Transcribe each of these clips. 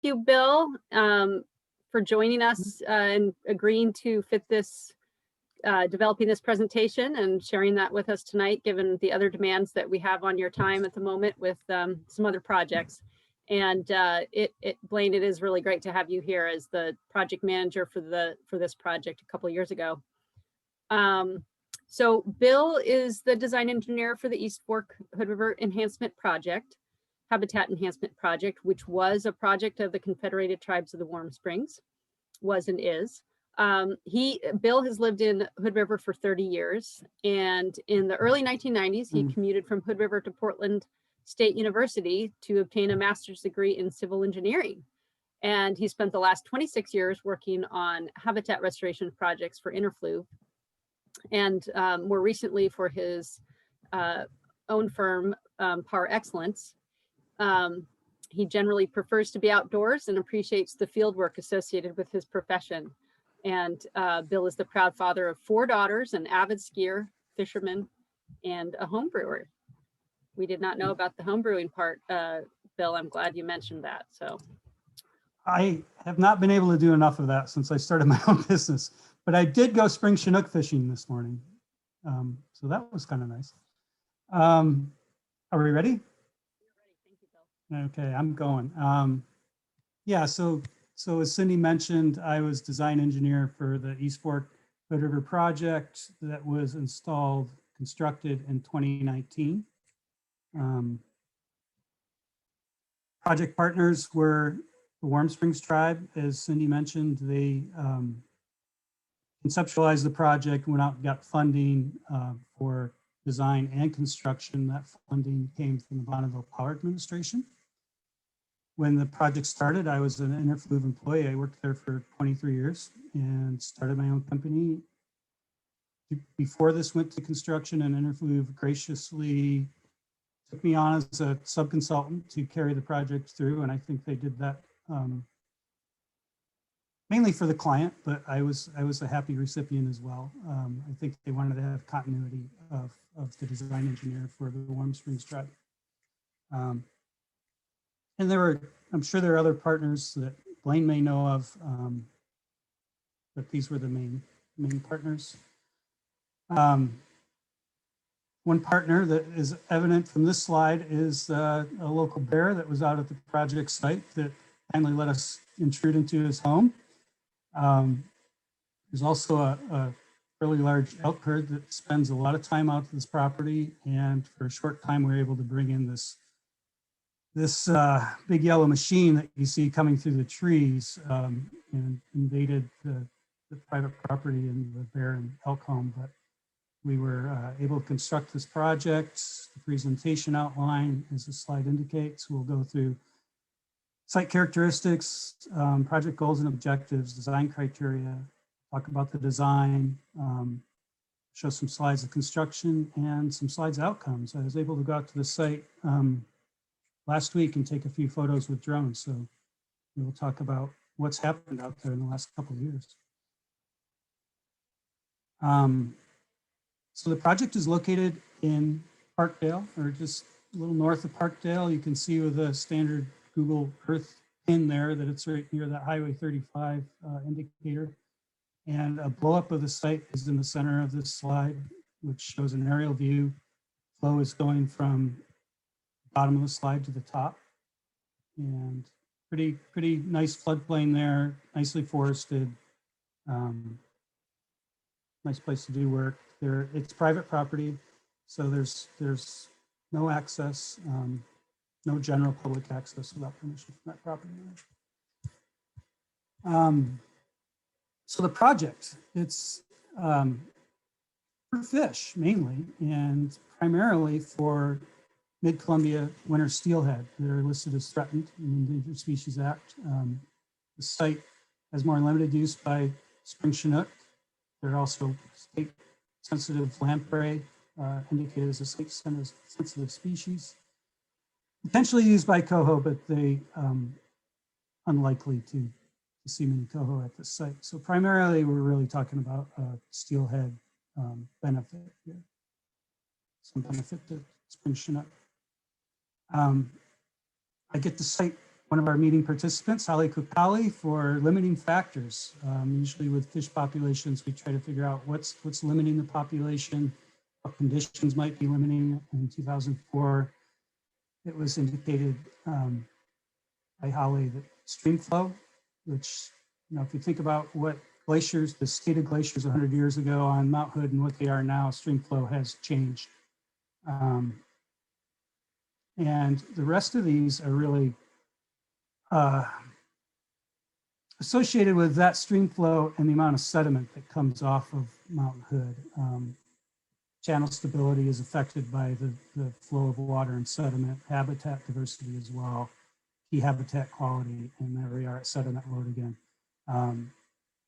you, Bill, for joining us and agreeing to fit this, developing this presentation and sharing that with us tonight, given the other demands that we have on your time at the moment with some other projects. And Blaine, it is really great to have you here as the project manager for this project a couple of years ago. So Bill is the design engineer for the East Fork Hood River Enhancement Project, Habitat Enhancement Project, which was a project of the Confederated Tribes of the Warm Springs, was and is. Bill has lived in Hood River for 30 years, and in the early 1990s, he commuted from Hood River to Portland State University to obtain a master's degree in civil engineering. And he spent the last 26 years working on habitat restoration projects for Interfluve, and more recently for his own firm, Par Excellence. He generally prefers to be outdoors and appreciates the field work associated with his profession. And Bill is the proud father of 4 daughters, an avid skier, fisherman, and a home brewer. We did not know about the home brewing part, Bill. I'm glad you mentioned that. So I have not been able to do enough of that since I started my own business, but I did go spring Chinook fishing this morning. So that was kind of nice. Are we ready? Thank you, Bill. Okay, I'm going. Yeah, so as Cindy mentioned, I was design engineer for the East Fork Hood River project that was constructed in 2019. Project partners were the Warm Springs Tribe. As Cindy mentioned, they conceptualized the project, went out and got funding for design and construction. That funding came from the Bonneville Power Administration. When the project started, I was an Interfluve employee. I worked there for 23 years and started my own company. Before this went to construction, and Interfluve graciously took me on as a sub-consultant to carry the project through, and I think they did that mainly for the client, but I was a happy recipient as well. I think they wanted to have continuity of the design engineer for the Warm Springs Tribe. And I'm sure there are other partners that Blaine may know of, but these were the main partners. One partner that is evident from this slide is a local bear that was out at the project site that kindly let us intrude into his home. There's also a fairly large elk herd that spends a lot of time out to this property, and for a short time we were able to bring in this big yellow machine that you see coming through the trees and invaded the private property in the bear and elk home. But we were able to construct this project. The presentation outline, as the slide indicates, will go through site characteristics, project goals and objectives, design criteria, talk about the design, show some slides of construction and some slides outcomes. I was able to go out to the site last week and take a few photos with drones. So we'll talk about what's happened out there in the last couple of years. So the project is located in Parkdale, or just a little north of Parkdale. You can see with a standard Google Earth pin there that it's right near that Highway 35 indicator. And a blow up of the site is in the center of this slide, which shows an aerial view. Flow is going from the bottom of the slide to the top. And pretty nice floodplain there, nicely forested. Nice place to do work. It's private property, so there's no access, no general public access without permission from that property owner. So the project, it's for fish mainly, and primarily for mid-Columbia winter steelhead. They're listed as threatened in the Endangered Species Act. The site has more limited use by spring Chinook. They're also state-sensitive lamprey, indicated as a state-sensitive species. Potentially used by coho, but they unlikely to see many coho at this site. So primarily, we're really talking about steelhead benefit here. Some benefit to spring Chinook. I get the site one of our meeting participants, Holly Kukali, for limiting factors. Usually with fish populations, we try to figure out what's limiting the population, what conditions might be limiting. In 2004, it was indicated by Holly that stream flow, which, if you think about what glaciers, the state of glaciers 100 years ago on Mount Hood and what they are now, stream flow has changed. And the rest of these are really associated with that stream flow and the amount of sediment that comes off of Mount Hood. Channel stability is affected by the flow of water and sediment, habitat diversity as well, key habitat quality, and there we are at sediment load again.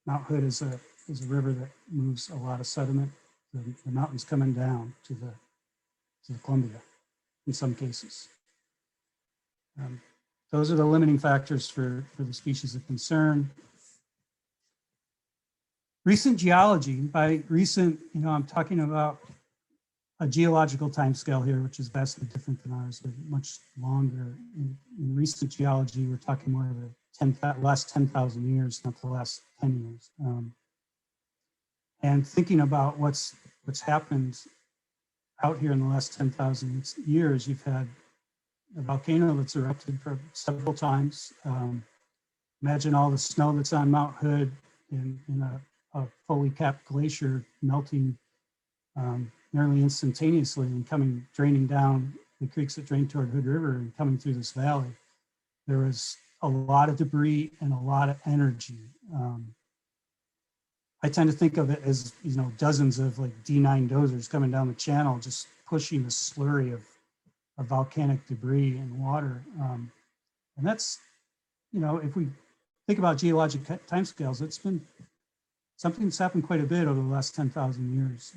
Mount Hood is a river that moves a lot of sediment. The mountains coming down to the Columbia in some cases. Those are the limiting factors for the species of concern. Recent geology, by recent, I'm talking about a geological timescale here, which is vastly different than ours, but much longer. In recent geology, we're talking more of the last 10,000 years, not the last 10 years. And thinking about what's happened out here in the last 10,000 years, you've had a volcano that's erupted for several times. Imagine all the snow that's on Mount Hood in a fully capped glacier melting nearly instantaneously and draining down the creeks that drain toward Hood River and coming through this valley. There was a lot of debris and a lot of energy. I tend to think of it as, dozens of like D9 dozers coming down the channel, just pushing the slurry of volcanic debris and water. And that's, if we think about geologic timescales, it's been something that's happened quite a bit over the last 10,000 years.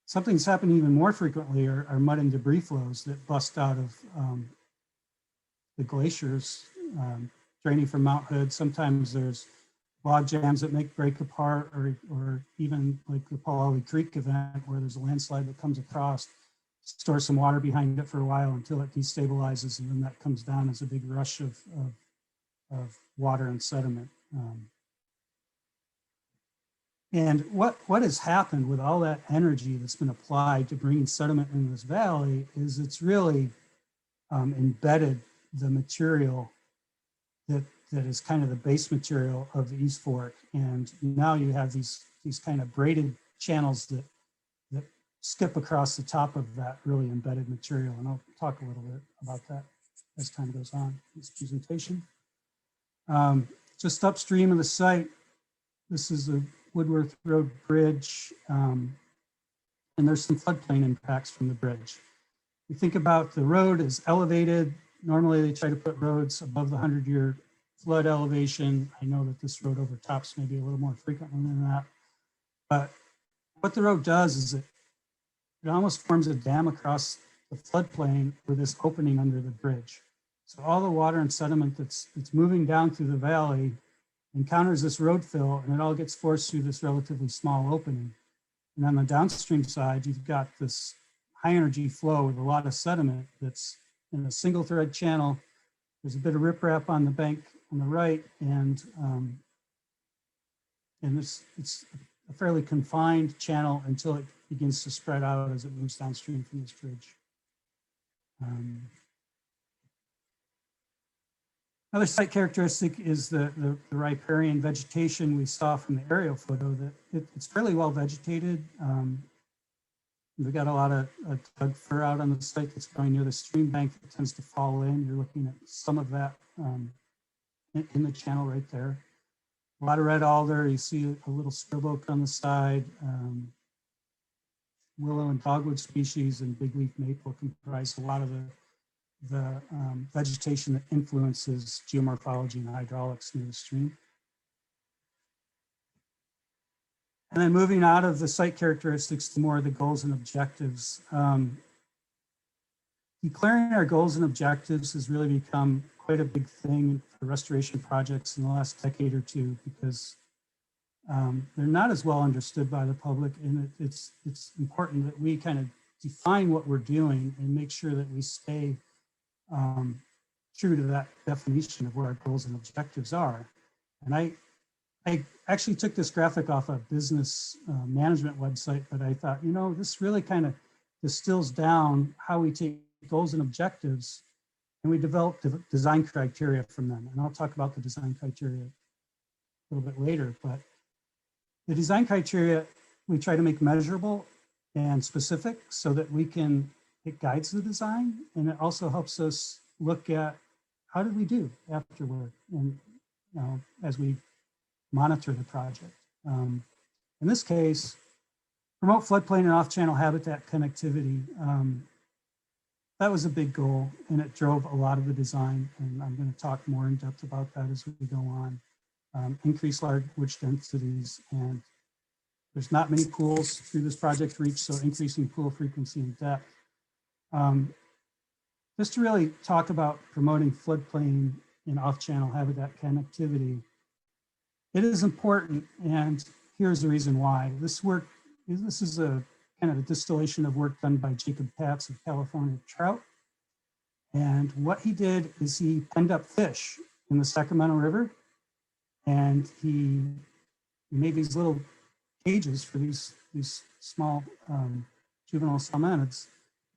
Something that's happened even more frequently are mud and debris flows that bust out of the glaciers draining from Mount Hood. Sometimes there's log jams that break apart, or even like the Palauli Creek event where there's a landslide that comes across, stores some water behind it for a while until it destabilizes, and then that comes down as a big rush of water and sediment. And what has happened with all that energy that's been applied to bringing sediment in this valley is it's really embedded the material that is kind of the base material of the East Fork. And now you have these kind of braided channels that skip across the top of that really embedded material. And I'll talk a little bit about that as time goes on in this presentation. Just upstream of the site, this is the Woodworth Road Bridge, and there's some floodplain impacts from the bridge. You think about the road is elevated. Normally they try to put roads above the 100-year flood elevation. I know that this road overtops maybe a little more frequently than that. But what the road does is it almost forms a dam across the floodplain with this opening under the bridge. So all the water and sediment that's moving down through the valley encounters this road fill, and it all gets forced through this relatively small opening. And on the downstream side, you've got this high energy flow with a lot of sediment that's in a single thread channel. There's a bit of riprap on the bank on the right, and it's a fairly confined channel until it begins to spread out as it moves downstream from this bridge. Another site characteristic is the riparian vegetation we saw from the aerial photo. That it's fairly well vegetated. We've got a lot of tug fir out on the site that's growing near the stream bank that tends to fall in. You're looking at some of that in the channel right there. A lot of red alder. You see a little scrub oak on the side. Willow and dogwood species and big leaf maple comprise a lot of the vegetation that influences geomorphology and hydraulics near the stream. And then moving out of the site characteristics to more of the goals and objectives. Declaring our goals and objectives has really become quite a big thing for restoration projects in the last decade or two, because they're not as well understood by the public, and it's important that we kind of define what we're doing and make sure that we stay true to that definition of what our goals and objectives are. And I actually took this graphic off a business management website, but I thought, you know, this really kind of distills down how we take goals and objectives and we develop design criteria from them. And I'll talk about the design criteria a little bit later, but the design criteria we try to make measurable and specific so that it guides the design, and it also helps us look at how did we do afterward, and you know, as we monitor the project. In this case, promote floodplain and off-channel habitat connectivity. That was a big goal, and it drove a lot of the design, and I'm going to talk more in depth about that as we go on. Increase language densities, and there's not many pools through this project reach, so increasing pool frequency and depth. Just to really talk about promoting floodplain and off-channel habitat connectivity, it is important, and here's the reason why. This is a kind of a distillation of work done by Jacob Patz of California Trout. And what he did is he penned up fish in the Sacramento River, and he made these little cages for these small juvenile salmonids.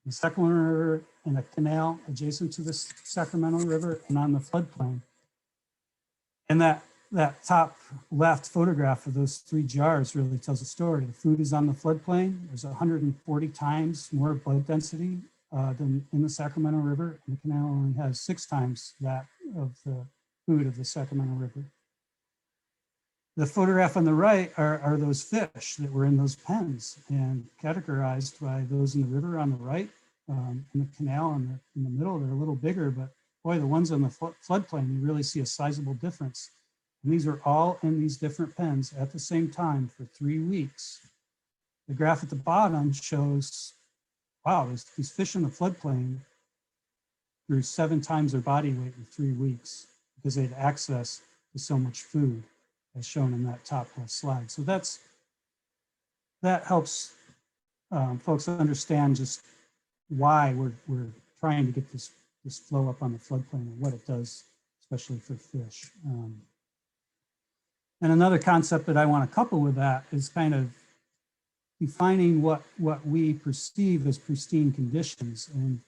The Sacramento River and a canal adjacent to the Sacramento River and on the floodplain. And that top left photograph of those 3 jars really tells a story. The food is on the floodplain. There's 140 times more blood density than in the Sacramento River. And the canal only has 6 times that of the food of the Sacramento River. The photograph on the right are those fish that were in those pens and categorized by those in the river on the right, in the canal in the middle. They're a little bigger, but boy, the ones on the floodplain, you really see a sizable difference. And these are all in these different pens at the same time for 3 weeks. The graph at the bottom shows, wow, these fish in the floodplain grew 7 times their body weight in 3 weeks because they had access to so much food, as shown in that top left slide. So that helps folks understand just why we're trying to get this flow up on the floodplain and what it does, especially for fish. And another concept that I want to couple with that is kind of defining what we perceive as pristine conditions. And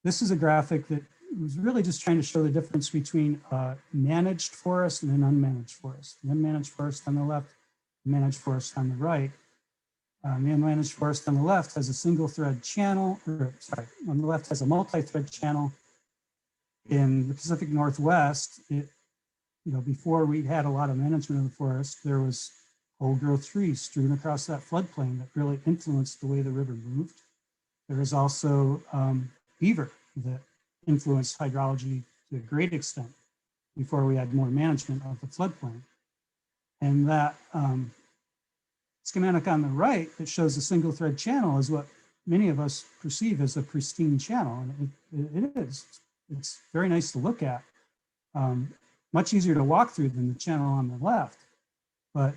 this is a graphic that was really just trying to show the difference between managed forest and an unmanaged forest. The unmanaged forest on the left, managed forest on the right. The unmanaged forest on the left has a single thread channel, or sorry, on the left has a multi-thread channel. In the Pacific Northwest, before we had a lot of management of the forest, there was old growth trees strewn across that floodplain that really influenced the way the river moved. There is also beaver that influenced hydrology to a great extent before we had more management of the floodplain. And that schematic on the right that shows a single thread channel is what many of us perceive as a pristine channel. And it is. It's very nice to look at. Much easier to walk through than the channel on the left. But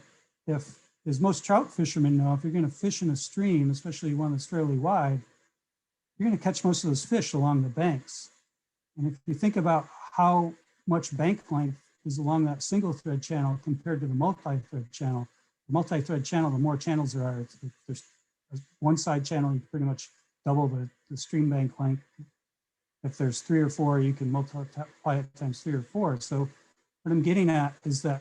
as most trout fishermen know, if you're going to fish in a stream, especially one that's fairly wide, you're going to catch most of those fish along the banks. And if you think about how much bank length is along that single thread channel compared to the multi-thread channel, the multi-thread channel, the more channels there are, there's one side channel, you pretty much double the stream bank length. If there's 3 or 4, you can multiply it times 3 or 4. So what I'm getting at is that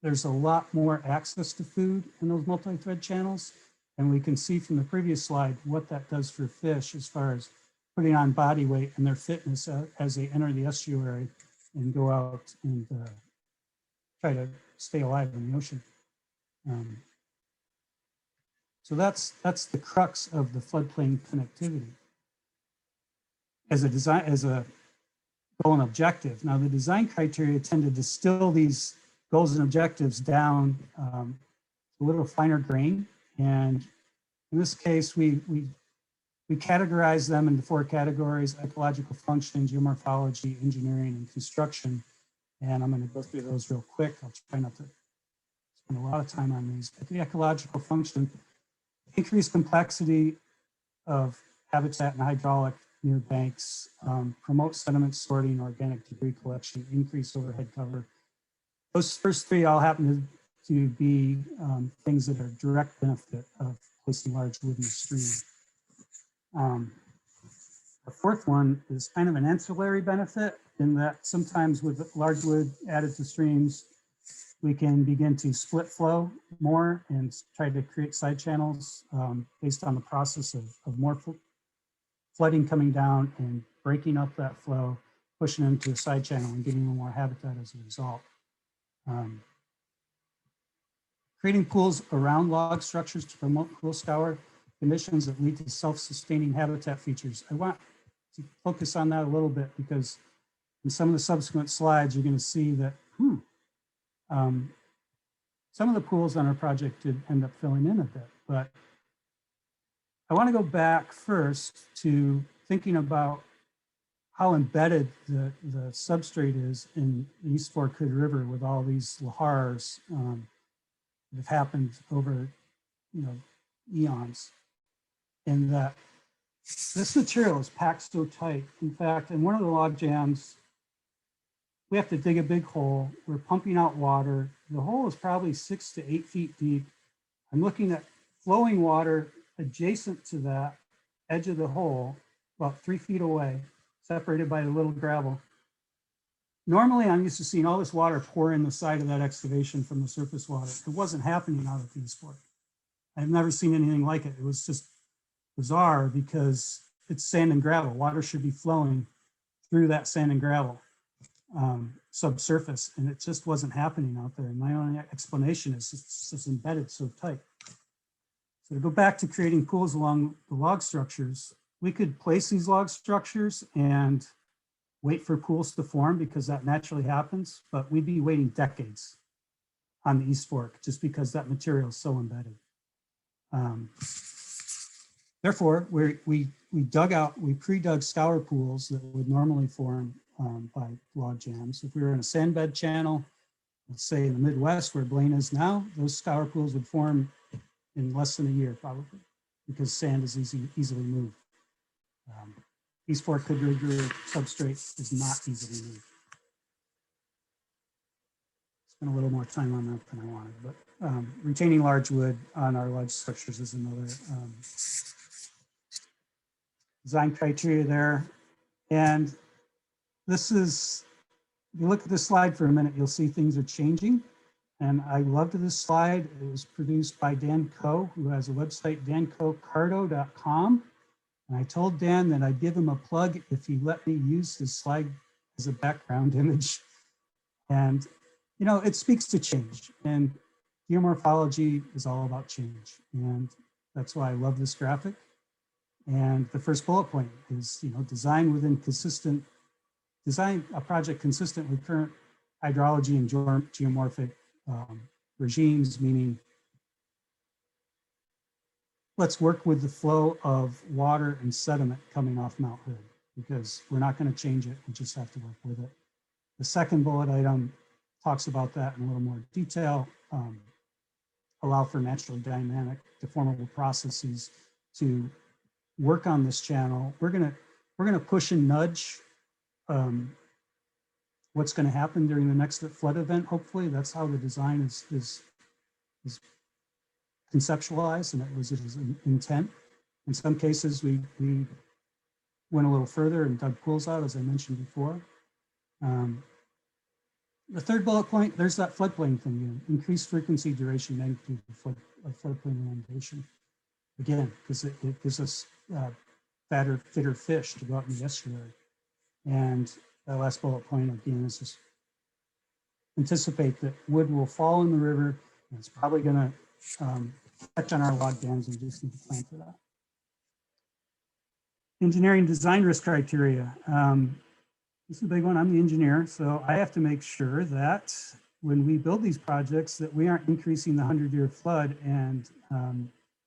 there's a lot more access to food in those multi-thread channels. And we can see from the previous slide what that does for fish as far as putting on body weight and their fitness as they enter the estuary and go out and try to stay alive in the ocean. So that's the crux of the floodplain connectivity as a goal and objective. Now the design criteria tend to distill these goals and objectives down a little finer grain. And in this case, we categorize them into 4 categories: ecological function, geomorphology, engineering, and construction. And I'm going to go through those real quick. I'll try not to spend a lot of time on these. But the ecological function, increased complexity of habitat and hydraulic near banks, promote sediment sorting, organic debris collection, increase overhead cover. Those first three all happen to be things that are direct benefit of placing large wood in the stream. The fourth one is kind of an ancillary benefit in that sometimes with large wood added to streams, we can begin to split flow more and try to create side channels based on the process of more flooding coming down and breaking up that flow, pushing into a side channel and getting more habitat as a result. Creating pools around log structures to promote pool scour conditions that lead to self-sustaining habitat features. I want to focus on that a little bit because in some of the subsequent slides, you're going to see that some of the pools on our project did end up filling in a bit, but I want to go back first to thinking about how embedded the substrate is in the East Fork Hood River with all these lahars that have happened over, eons. And that this material is packed so tight. In fact, in one of the log jams, we have to dig a big hole. We're pumping out water. The hole is probably 6 to 8 feet deep. I'm looking at flowing water adjacent to that edge of the hole, about 3 feet away, separated by the little gravel. Normally, I'm used to seeing all this water pour in the side of that excavation from the surface water. It wasn't happening out at the East Fork. I've never seen anything like it. It was just bizarre because it's sand and gravel. Water should be flowing through that sand and gravel subsurface, and it just wasn't happening out there. And my only explanation is it's just embedded so tight. So to go back to creating pools along the log structures, we could place these log structures and wait for pools to form because that naturally happens, but we'd be waiting decades on the East Fork just because that material is so embedded. Therefore, we pre-dug scour pools that would normally form by log jams. If we were in a sand bed channel, let's say in the Midwest where Blaine is now, those scour pools would form in less than a year probably because sand is easily moved. East Fork Hood River substrate is not easily moved. Spent a little more time on that than I wanted, but retaining large wood on our large structures is another design criteria there. And this is, if you look at this slide for a minute, you'll see things are changing. And I loved this slide. It was produced by Dan Coe, who has a website, dancocardo.com. And I told Dan that I'd give him a plug if he let me use his slide as a background image. And, it speaks to change. And geomorphology is all about change. And that's why I love this graphic. And the first bullet point is, design a project consistent with current hydrology and geomorphic regimes, meaning let's work with the flow of water and sediment coming off Mount Hood because we're not going to change it. We just have to work with it. The second bullet item talks about that in a little more detail. Allow for natural dynamic deformable processes to work on this channel. We're gonna push and nudge what's going to happen during the next flood event. Hopefully, that's how the design is conceptualized, and it was its intent. In some cases, we went a little further and dug pools out, as I mentioned before. The third bullet point, there's that floodplain thing again. Increased frequency, duration, magnitude of floodplain inundation. Again, because it gives us fatter, fitter fish to go out in the estuary. And that last bullet point again is just anticipate that wood will fall in the river, and it's probably going to touch on our log dams, and just need to plan for that. Engineering design risk criteria. This is a big one. I'm the engineer, so I have to make sure that when we build these projects that we aren't increasing the 100-year flood and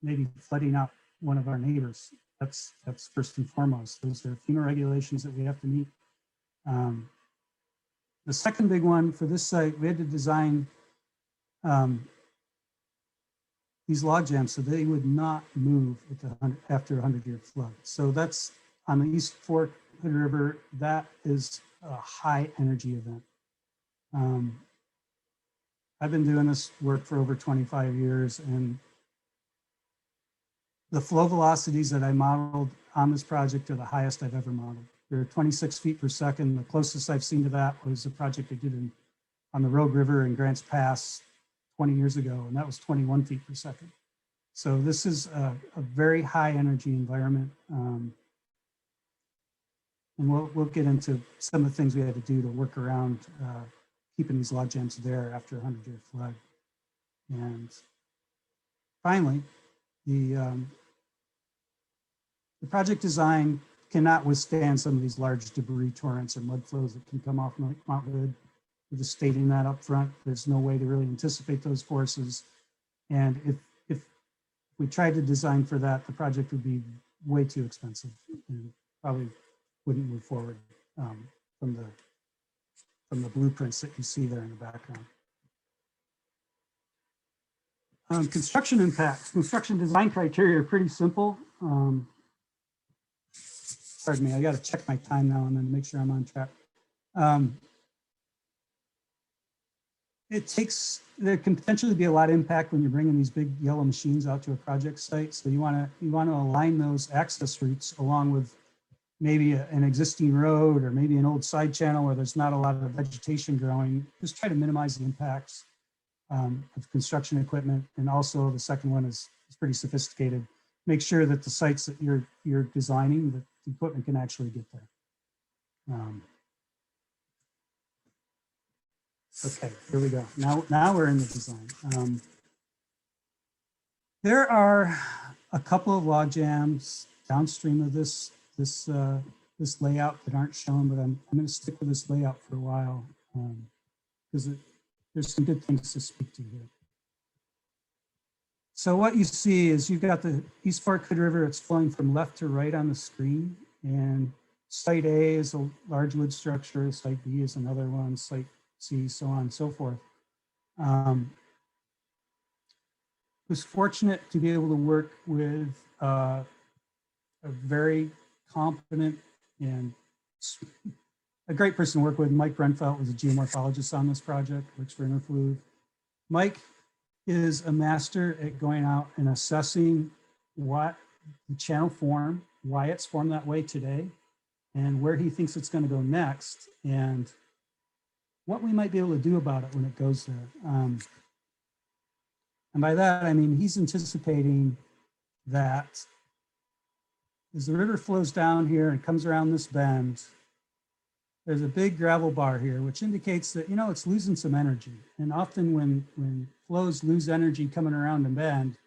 maybe flooding out one of our neighbors. That's first and foremost. Those are FEMA regulations that we have to meet. The second big one for this site, we had to design these log jams so they would not move after a 100-year flood. So that's on the East Fork Hood River, that is a high energy event. I've been doing this work for over 25 years, and the flow velocities that I modeled on this project are the highest I've ever modeled. They're 26 feet per second. The closest I've seen to that was a project I did on the Rogue River in Grants Pass 20 years ago, and that was 21 feet per second. So this is a very high energy environment. And we'll get into some of the things we had to do to work around keeping these log jams there after a 100-year flood. And finally, the project design cannot withstand some of these large debris torrents or mud flows that can come off Mount Hood. We're just stating that up front. There's no way to really anticipate those forces. And if we tried to design for that, the project would be way too expensive and probably wouldn't move forward from the blueprints that you see there in the background. Construction impacts, construction design criteria are pretty simple. Pardon me, I got to check my time now and then to make sure I'm on track. There can potentially be a lot of impact when you're bringing these big yellow machines out to a project site. So you want to align those access routes along with maybe an existing road or maybe an old side channel where there's not a lot of vegetation growing. Just try to minimize the impacts of construction equipment. And also the second one is pretty sophisticated. Make sure that the sites that you're designing, that the equipment can actually get there. Okay, here we go. Now we're in the design. There are a couple of log jams downstream of this layout that aren't shown, but I'm going to stick with this layout for a while because there's some good things to speak to here. So what you see is you've got the East Fork Hood River. It's flowing from left to right on the screen, and site A is a large wood structure, site B is another one, site C, so on and so forth. Was fortunate to be able to work with a very competent and a great person to work with. Mike Brenfeld was a geomorphologist on this project, works for Interfluve. Mike is a master at going out and assessing what the channel formed, why it's formed that way today, and where he thinks it's going to go next, and what we might be able to do about it when it goes there. And by that, I mean, he's anticipating that as the river flows down here and comes around this bend, there's a big gravel bar here, which indicates that, it's losing some energy. And often when flows lose energy coming around a bend,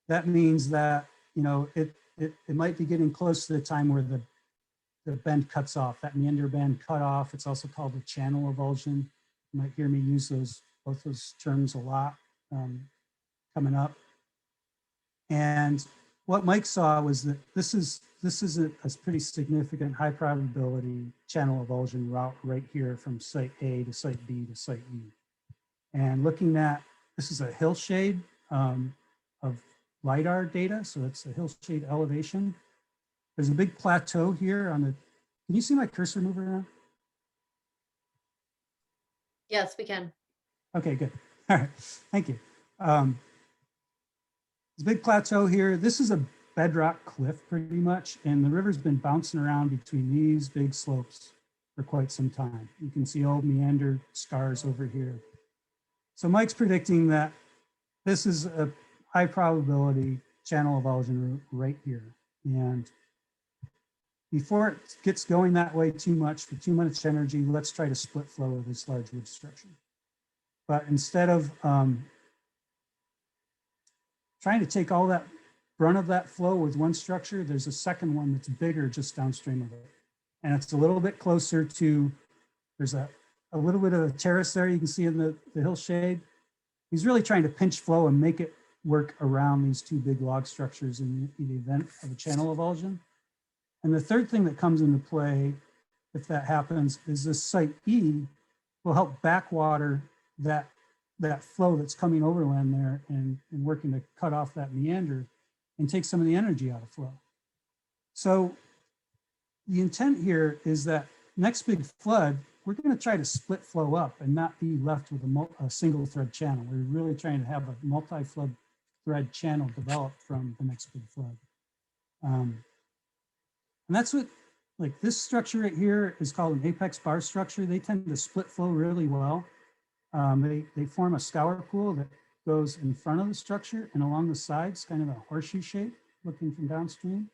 that means that, it might be getting close to the time where the bend cuts off, that meander bend cut off. It's also called a channel avulsion. You might hear me use both those terms a lot coming up. And what Mike saw was that this is a pretty significant high probability channel avulsion route right here from site A to site B to site E. And looking at, this is a hillshade of LiDAR data. So it's a hillshade elevation. There's a big plateau here on the, can you see my cursor move around? Yes, we can. Okay, good. All right, thank you. There's a big plateau here. This is a bedrock cliff pretty much, and the river's been bouncing around between these big slopes for quite some time. You can see old meander scars over here. So Mike's predicting that this is a high probability channel avulsion route right here. And before it gets going that way too much, for too much energy, let's try to split flow of this large wood structure. But instead of trying to take all that brunt of that flow with one structure, there's a second one that's bigger just downstream of it. And it's a little bit closer to, there's a little bit of a terrace there you can see in the hillshade. He's really trying to pinch flow and make it work around these two big log structures in the event of a channel avulsion. And the third thing that comes into play, if that happens, is this site E will help backwater that flow that's coming overland there and working to cut off that meander and take some of the energy out of flow. So the intent here is that next big flood, we're going to try to split flow up and not be left with a single thread channel. We're really trying to have a multi-flood thread channel developed from the next big flood. And that's what, like this structure right here is called an apex bar structure. They tend to split flow really well. They form a scour pool that goes in front of the structure and along the sides, kind of a horseshoe shape, looking from downstream,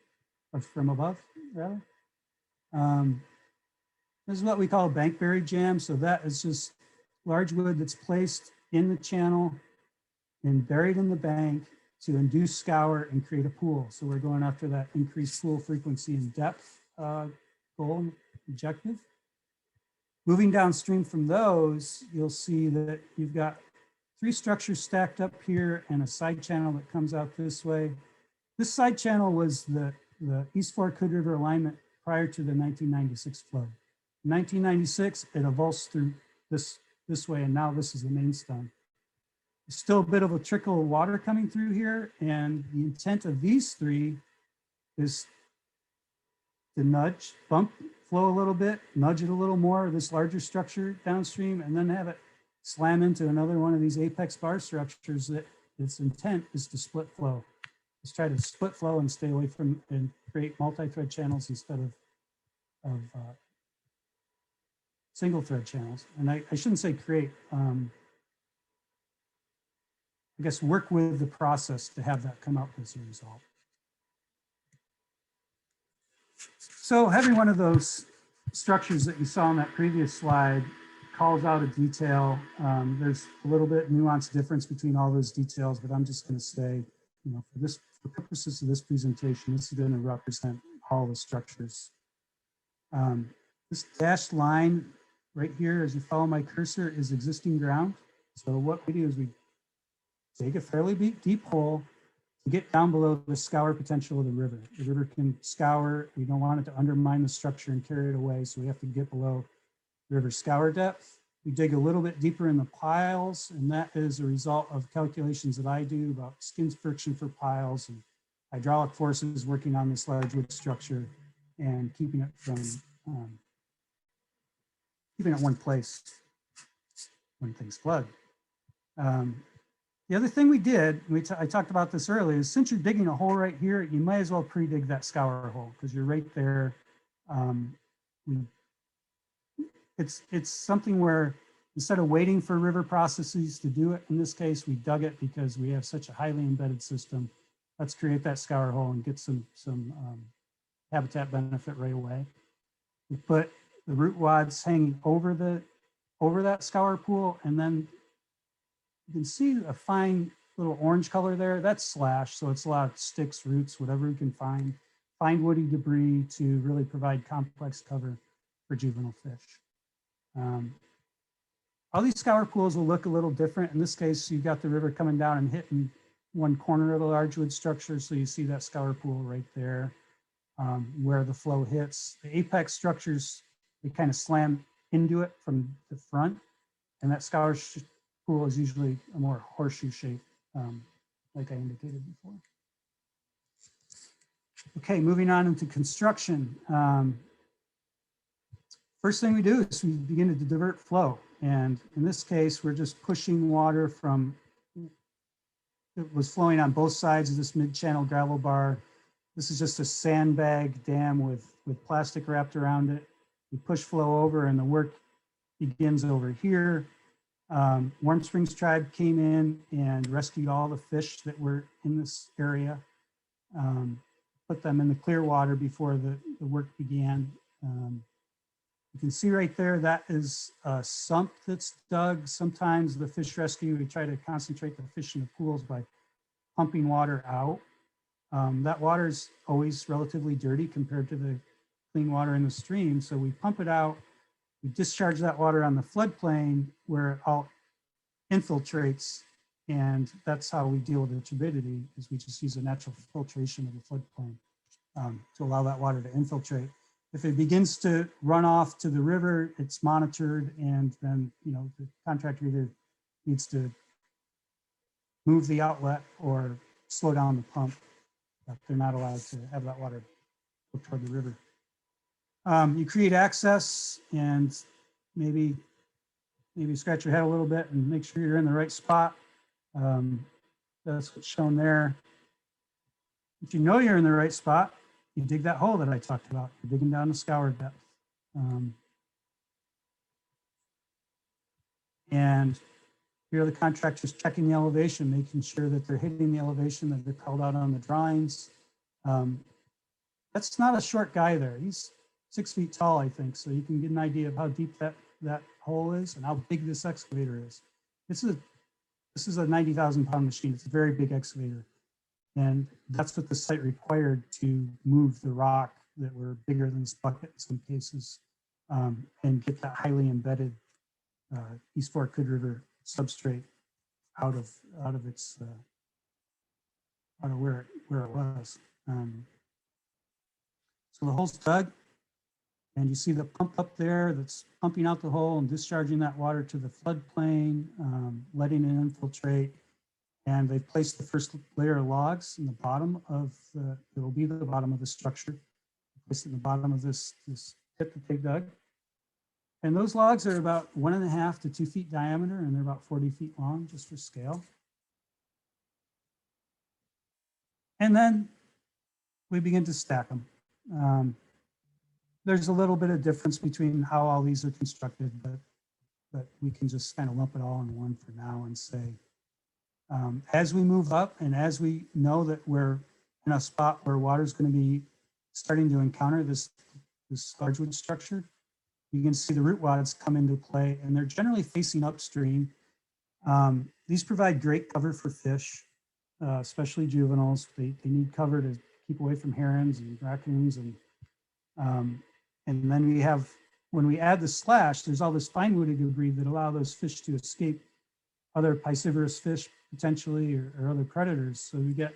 or from above, rather. This is what we call a bank buried jam. So that is just large wood that's placed in the channel and buried in the bank to induce scour and create a pool. So we're going after that increased pool frequency and depth goal objective. Moving downstream from those, you'll see that you've got 3 structures stacked up here and a side channel that comes out this way. This side channel was the East Fork Hood River alignment prior to the 1996 flood. In 1996, it avulsed through this way, and now this is the main stem. There's still a bit of a trickle of water coming through here, and the intent of these 3 is to nudge, bump flow a little bit, nudge it a little more, this larger structure downstream, and then have it slam into another one of these apex bar structures that its intent is to split flow. Let's try to split flow and stay away from and create multi-thread channels instead of single thread channels. And I shouldn't say create, I guess work with the process to have that come out as a result. So every one of those structures that you saw on that previous slide calls out a detail. There's a little bit nuanced difference between all those details, but I'm just going to say, you know, for purposes of this presentation, this is going to represent all the structures. This dashed line right here, as you follow my cursor, is existing ground. So what we do is we dig a fairly deep hole to get down below the scour potential of the river. The river can scour. We don't want it to undermine the structure and carry it away, so we have to get below river scour depth. We dig a little bit deeper in the piles, and that is a result of calculations that I do about skin friction for piles and hydraulic forces working on this large wood structure and keeping it from keeping it one place when things flood. The other thing we did, I talked about this earlier, is since you're digging a hole right here, you might as well pre-dig that scour hole because you're right there. It's something where instead of waiting for river processes to do it, in this case, we dug it because we have such a highly embedded system. Let's create that scour hole and get some habitat benefit right away. We put the root wads hanging over that scour pool, and then you can see a fine little orange color there. That's slash, so it's a lot of sticks, roots, whatever we can find woody debris to really provide complex cover for juvenile fish. All these scour pools will look a little different. In this case, you've got the river coming down and hitting one corner of the large wood structure, so you see that scour pool right there where the flow hits. The apex structures, they kind of slam into it from the front, and that scour pool is usually a more horseshoe shape, like I indicated before. Okay, moving on into construction. First thing we do is we begin to divert flow. And in this case, we're just pushing water from, it was flowing on both sides of this mid-channel gravel bar. This is just a sandbag dam with plastic wrapped around it. We push flow over and the work begins over here. Warm Springs Tribe came in and rescued all the fish that were in this area, put them in the clear water before the work began. You can see right there, that is a sump that's dug. Sometimes the fish rescue, we try to concentrate the fish in the pools by pumping water out. That water is always relatively dirty compared to the clean water in the stream. So we pump it out, we discharge that water on the floodplain where it all infiltrates. And that's how we deal with the turbidity, is we just use a natural filtration of the floodplain to allow that water to infiltrate. If it begins to run off to the river, it's monitored, and then the contractor either needs to move the outlet or slow down the pump. But they're not allowed to have that water go toward the river. You create access and maybe scratch your head a little bit and make sure you're in the right spot. That's what's shown there. If you know you're in the right spot, you dig that hole that I talked about. You're digging down to scour depth. And here are the contractors checking the elevation, making sure that they're hitting the elevation that they're called out on the drawings. That's not a short guy there. He's 6 feet tall, I think. So you can get an idea of how deep that hole is and how big this excavator is. This is a 90,000 pound machine. It's a very big excavator. And that's what the site required to move the rock that were bigger than this bucket in some cases, and get that highly embedded East Fork Hood River substrate out of its out of where it was. So the hole's dug, and you see the pump up there that's pumping out the hole and discharging that water to the floodplain, letting it infiltrate. And they've placed the first layer of logs in the bottom of it will be the bottom of the structure. Placed in the bottom of this pit that they've dug. And those logs are about 1.5 to 2 feet diameter, and they're about 40 feet long, just for scale. And then we begin to stack them. There's a little bit of difference between how all these are constructed, but we can just kind of lump it all in one for now and say, as we move up and as we know that we're in a spot where water is going to be starting to encounter this large wood structure, you can see the root wads come into play, and they're generally facing upstream. These provide great cover for fish, especially juveniles. They need cover to keep away from herons and raccoons. And then we have, when we add the slash, there's all this fine wooded debris that allow those fish to escape other piscivorous fish potentially, or other predators. So we get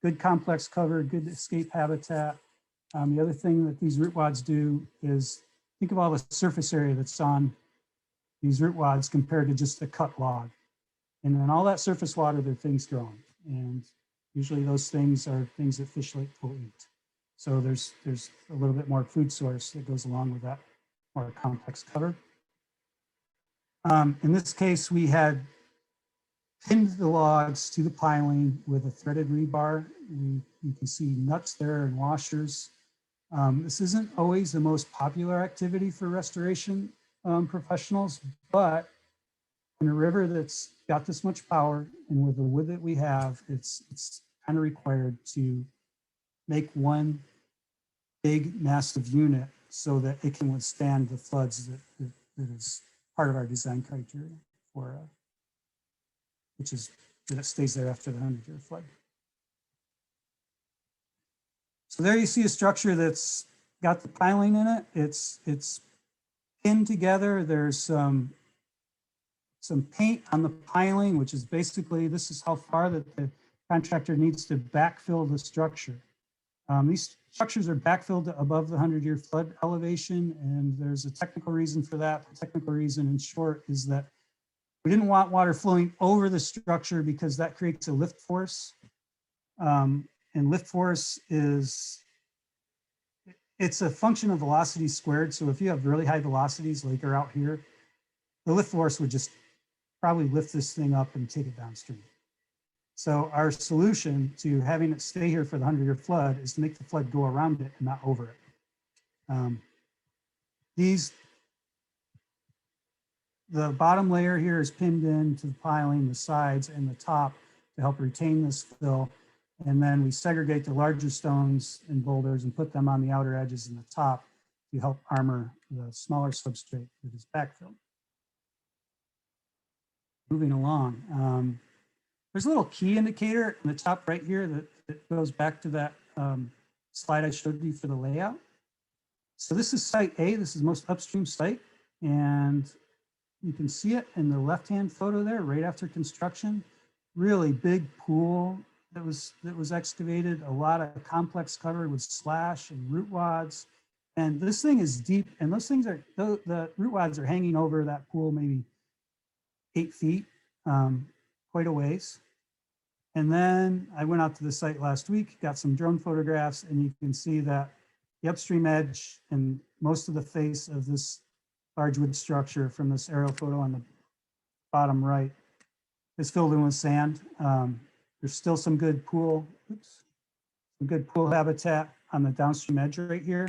good complex cover, good escape habitat. The other thing that these root wads do is think of all the surface area that's on these root wads compared to just a cut log. And then all that surface water, there are things growing. And usually those things are things that fish will eat. So there's a little bit more food source that goes along with that more complex cover. In this case, we had pinned the logs to the piling with a threaded rebar. You can see nuts there and washers. This isn't always the most popular activity for restoration professionals, but in a river that's got this much power and with the wood that we have, it's kind of required to make one big massive unit so that it can withstand the floods that is part of our design criteria for which is that it stays there after the 100-year flood. So there you see a structure that's got the piling in it. It's pinned together. There's some paint on the piling, which is basically, this is how far that the contractor needs to backfill the structure. These structures are backfilled to above the 100-year flood elevation, and there's a technical reason for that. The technical reason, in short, is that we didn't want water flowing over the structure because that creates a lift force. And lift force it's a function of velocity squared. So if you have really high velocities like are out here, the lift force would just probably lift this thing up and take it downstream. So our solution to having it stay here for the 100-year flood is to make the flood go around it and not over it. The bottom layer here is pinned into the piling, the sides and the top to help retain this fill. And then we segregate the larger stones and boulders and put them on the outer edges and the top to help armor the smaller substrate that is backfilled. Moving along, there's a little key indicator in the top right here that goes back to that slide I showed you for the layout. So this is site A, this is most upstream site, and you can see it in the left-hand photo there, right after construction. Really big pool that was excavated, a lot of complex cover with slash and root wads. And this thing is deep, and those things are, the root wads are hanging over that pool maybe 8 feet, quite a ways. And then I went out to the site last week, got some drone photographs, and you can see that the upstream edge and most of the face of this large wood structure from this aerial photo on the bottom right is filled in with sand. There's still some good pool, some good pool habitat on the downstream edge right here,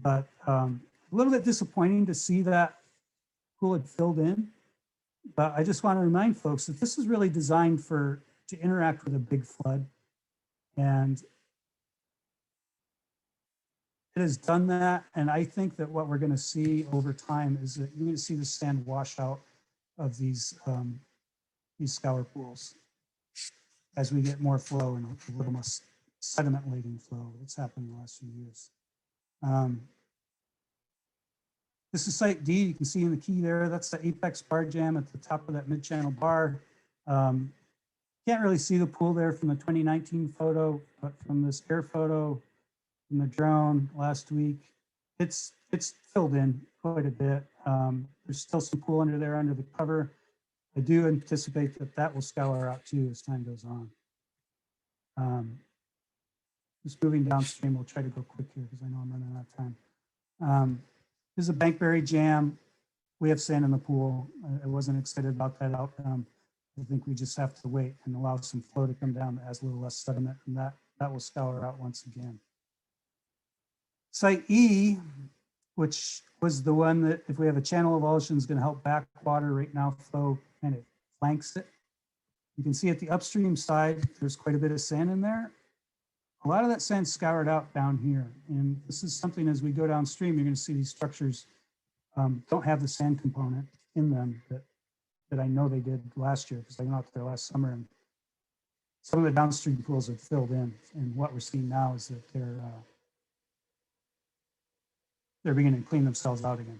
but a little bit disappointing to see that pool had filled in. But I just want to remind folks that this is really designed to interact with a big flood. And it has done that. And I think that what we're going to see over time is that you're going to see the sand wash out of these scour pools as we get more flow and a little more sediment laden flow that's happened in the last few years. This is site D. You can see in the key there, that's the apex bar jam at the top of that mid-channel bar. Can't really see the pool there from the 2019 photo, but from this air photo from the drone last week, it's filled in quite a bit. There's still some pool under there under the cover. I do anticipate that that will scour out too as time goes on. Just moving downstream, we'll try to go quick here because I know I'm running out of time. This is a bankberry jam. We have sand in the pool. I wasn't excited about that outcome. I think we just have to wait and allow some flow to come down that has a little less sediment, and that will scour out once again. Site E, which was the one that if we have a channel avulsion is going to help backwater right now flow kind of flanks it. You can see at the upstream side, there's quite a bit of sand in there. A lot of that sand scoured out down here. And this is something as we go downstream, you're going to see these structures don't have the sand component in them that I know they did last year because I went out there last summer and some of the downstream pools are filled in. And what we're seeing now is that they're beginning to clean themselves out again.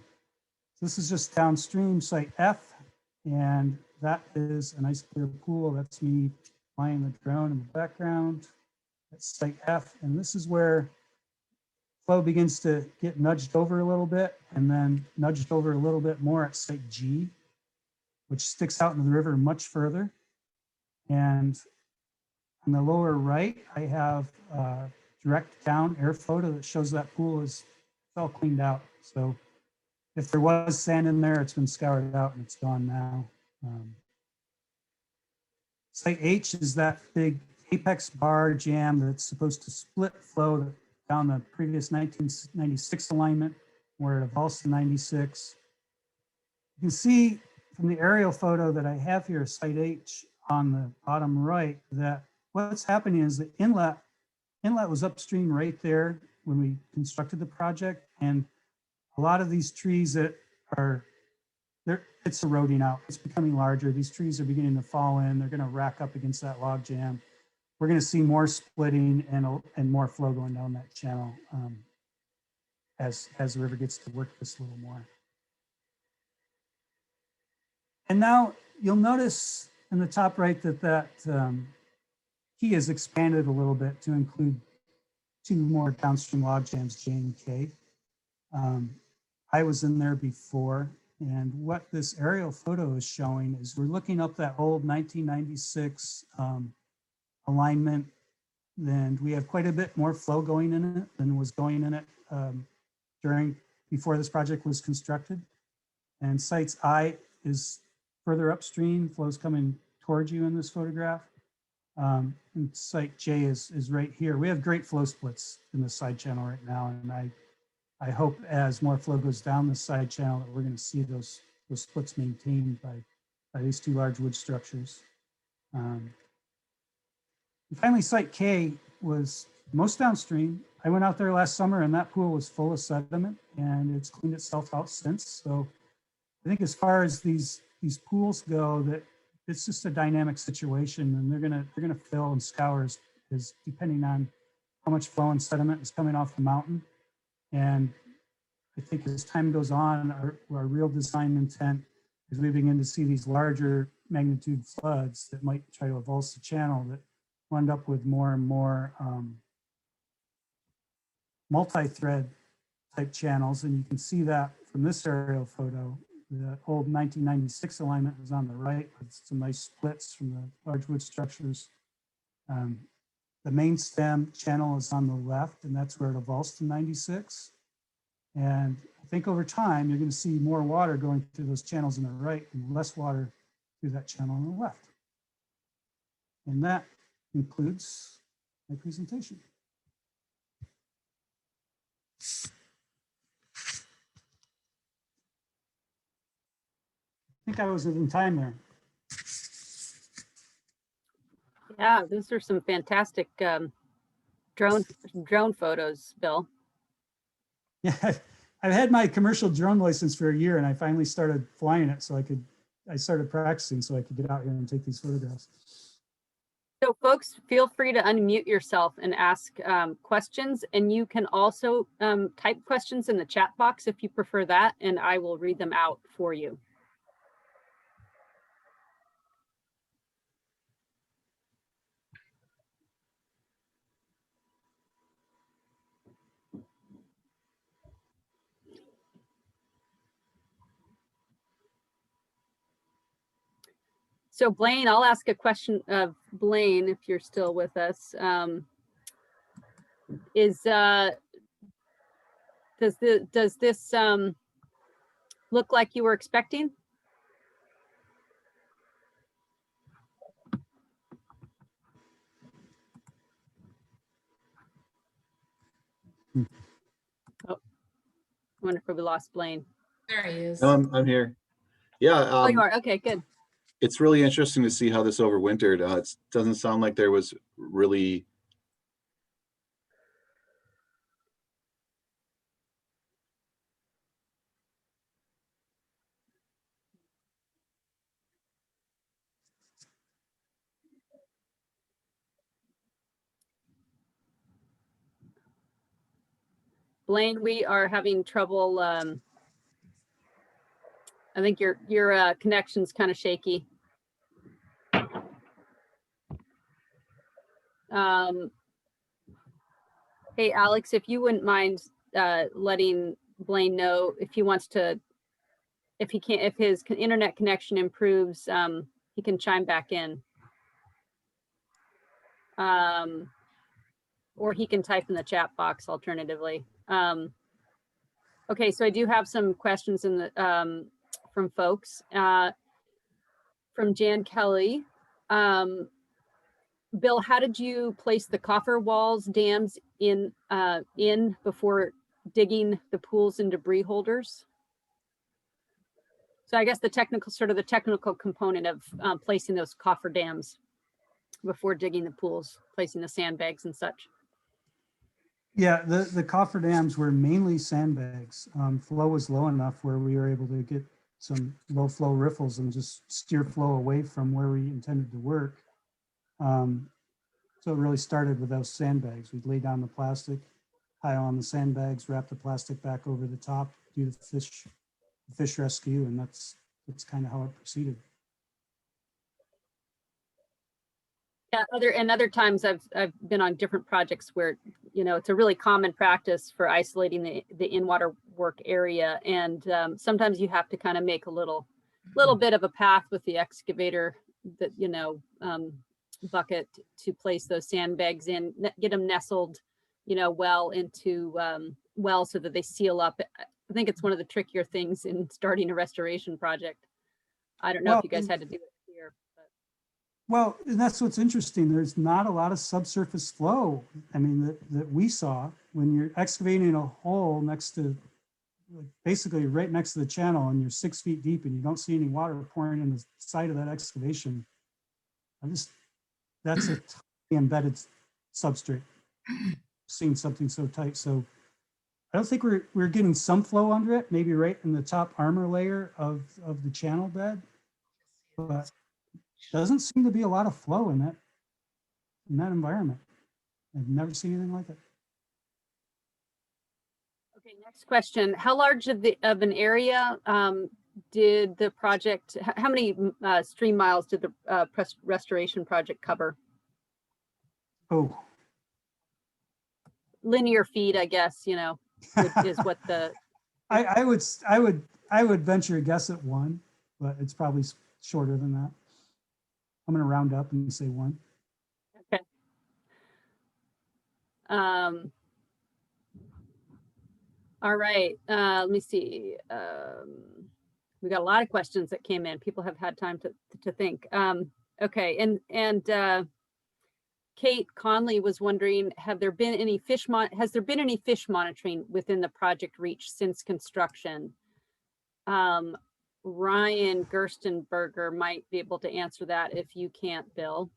So this is just downstream site F, and that is a nice clear pool. That's me flying the drone in the background. That's site F, and this is where flow begins to get nudged over a little bit and then nudged over a little bit more at site G, which sticks out into the river much further. And on the lower right, I have a direct down air photo that shows that pool is all cleaned out. So if there was sand in there, it's been scoured out and it's gone now. Site H is that big apex bar jam that's supposed to split flow down the previous 1996 alignment where it evolves to 96. You can see from the aerial photo that I have here, site H on the bottom right, that what's happening is the inlet was upstream right there when we constructed the project. And a lot of these trees that are there, it's eroding out. It's becoming larger. These trees are beginning to fall in. They're going to rack up against that log jam. We're going to see more splitting and more flow going down that channel as the river gets to work this a little more. And now you'll notice in the top right that key is expanded a little bit to include two more downstream log jams, J and K. I was in there before, and what this aerial photo is showing is we're looking up that old 1996 alignment, and we have quite a bit more flow going in it than was going in it before this project was constructed. And sites I is further upstream, flow's coming towards you in this photograph. And site J is right here. We have great flow splits in the side channel right now, and I hope as more flow goes down the side channel that we're going to see those splits maintained by these two large wood structures. And finally, site K was most downstream. I went out there last summer and that pool was full of sediment and it's cleaned itself out since. So I think as far as these pools go, that it's just a dynamic situation, and they're gonna fill and scour is depending on how much flow and sediment is coming off the mountain. And I think as time goes on, our real design intent is we begin to see these larger magnitude floods that might try to avulse the channel that will end up with more and more multi-thread type channels. And you can see that from this aerial photo. The old 1996 alignment was on the right with some nice splits from the large wood structures. The main stem channel is on the left, and that's where it evolves to 96. And I think over time, you're going to see more water going through those channels on the right and less water through that channel on the left. And that concludes my presentation. I think I was in time there. Yeah, those are some fantastic drone photos, Bill. Yeah, I've had my commercial drone license for a year, and I finally started flying it, so I started practicing so I could get out here and take these photographs. So folks, feel free to unmute yourself and ask questions, and you can also type questions in the chat box if you prefer that, and I will read them out for you. So Blaine, I'll ask a question of Blaine if you're still with us. Does this look like you were expecting? Oh, I wonder if we lost Blaine. There he is. I'm here. Yeah. Oh, you are. Okay, good. It's really interesting to see how this overwintered. It doesn't sound like there was really Blaine, we are having trouble. I think your connection's kind of shaky. Hey, Alex, if you wouldn't mind letting Blaine know if he wants to, if his internet connection improves, he can chime back in. Or he can type in the chat box alternatively. Okay, so I do have some questions in the from folks. From Jan Kelly. Bill, how did you place the coffer walls, dams in before digging the pools and debris holders? So I guess the technical component of placing those coffer dams before digging the pools, placing the sandbags and such. Yeah, the coffer dams were mainly sandbags. Flow was low enough where we were able to get some low flow riffles and just steer flow away from where we intended to work. So it really started with those sandbags. We'd lay down the plastic, pile on the sandbags, wrap the plastic back over the top, do the fish rescue, and that's kind of how it proceeded. Yeah, other times I've been on different projects where, you know, it's a really common practice for isolating the in-water work area, and sometimes you have to kind of make a little bit of a path with the excavator, that, you know, bucket to place those sandbags in, get them nestled, you know, well into well, so that they seal up. I think it's one of the trickier things in starting a restoration project. I don't know if you guys had to do it here. But. Well, and that's what's interesting. There's not a lot of subsurface flow. I mean, that we saw when you're excavating a hole next to, basically right next to the channel, and you're 6 feet deep and you don't see any water pouring in the side of that excavation. That's a tightly embedded substrate. Seeing something so tight. So I don't think we're getting some flow under it, maybe right in the top armor layer of the channel bed, but doesn't seem to be a lot of flow in that environment. I've never seen anything like it. Okay, next question. How large of an area did the project, how many stream miles did the restoration project cover? Oh, linear feet, I guess, you know, is what the. I would venture a guess at 1, but it's probably shorter than that. I'm going to round up and say 1. Okay. All right, let me see. We got a lot of questions that came in. People have had time to think. Okay, and Kate Conley was wondering, has there been any fish monitoring within the project reach since construction? Ryan Gerstenberger might be able to answer that if you can't, Bill.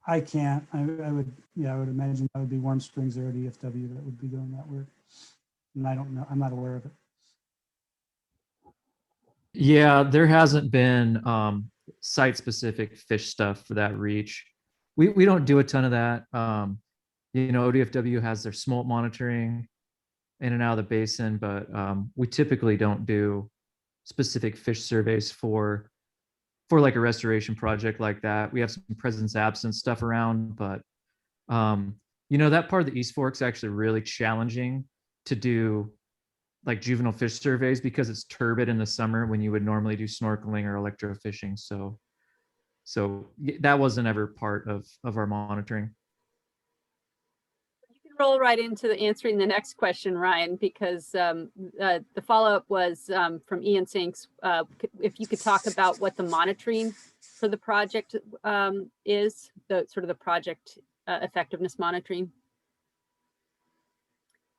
I can't. I would imagine that would be Warm Springs or DFW that would be doing that work. And I don't know. I'm not aware of it. Yeah, there hasn't been site-specific fish stuff for that reach. We don't do a ton of that. ODFW has their smolt monitoring in and out of the basin, but we typically don't do specific fish surveys for like a restoration project like that. We have some presence absence stuff around, but that part of the East Fork's actually really challenging to do like juvenile fish surveys because it's turbid in the summer when you would normally do snorkeling or electrofishing. So that wasn't ever part of our monitoring. You can roll right into answering the next question, Ryan, because the follow-up was from Ian saying, if you could talk about what the monitoring for the project is, the project effectiveness monitoring.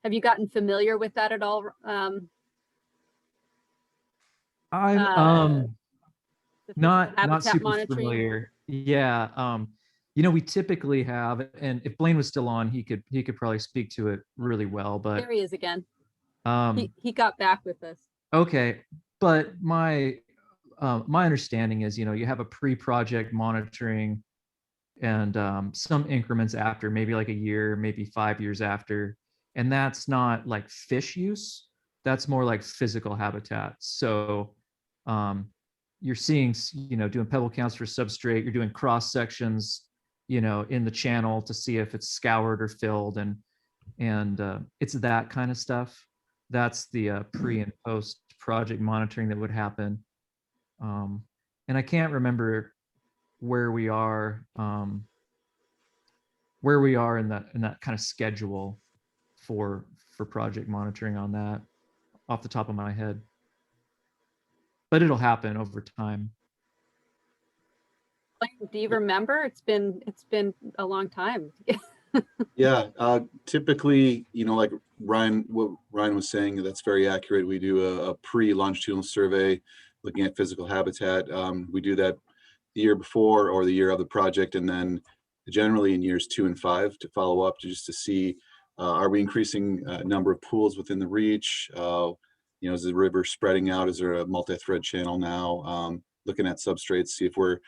Have you gotten familiar with that at all? I'm not habitat super monitoring? familiar. Yeah. We typically have, and if Blaine was still on, he could probably speak to it really well, but There he is again. He got back with us. okay. But my understanding is, you have a pre-project monitoring and some increments after, maybe like a year, maybe 5 years after. And that's not like fish use. That's more like physical habitat. So you're seeing, doing pebble counts for substrate, you're doing cross sections, in the channel to see if it's scoured or filled, and it's that kind of stuff. That's the pre and post project monitoring that would happen. And I can't remember where we are in that kind of schedule for project monitoring on that off the top of my head, but it'll happen over time. Do you remember? It's been a long time. Yeah, typically, like what Ryan was saying, that's very accurate. We do a pre-longitudinal survey looking at physical habitat. We do that the year before or the year of the project, and then generally in years 2 and 5 to follow up just to see, are we increasing number of pools within the reach? Is the river spreading out? Is there a multi-thread channel now? Looking at substrates, see if we're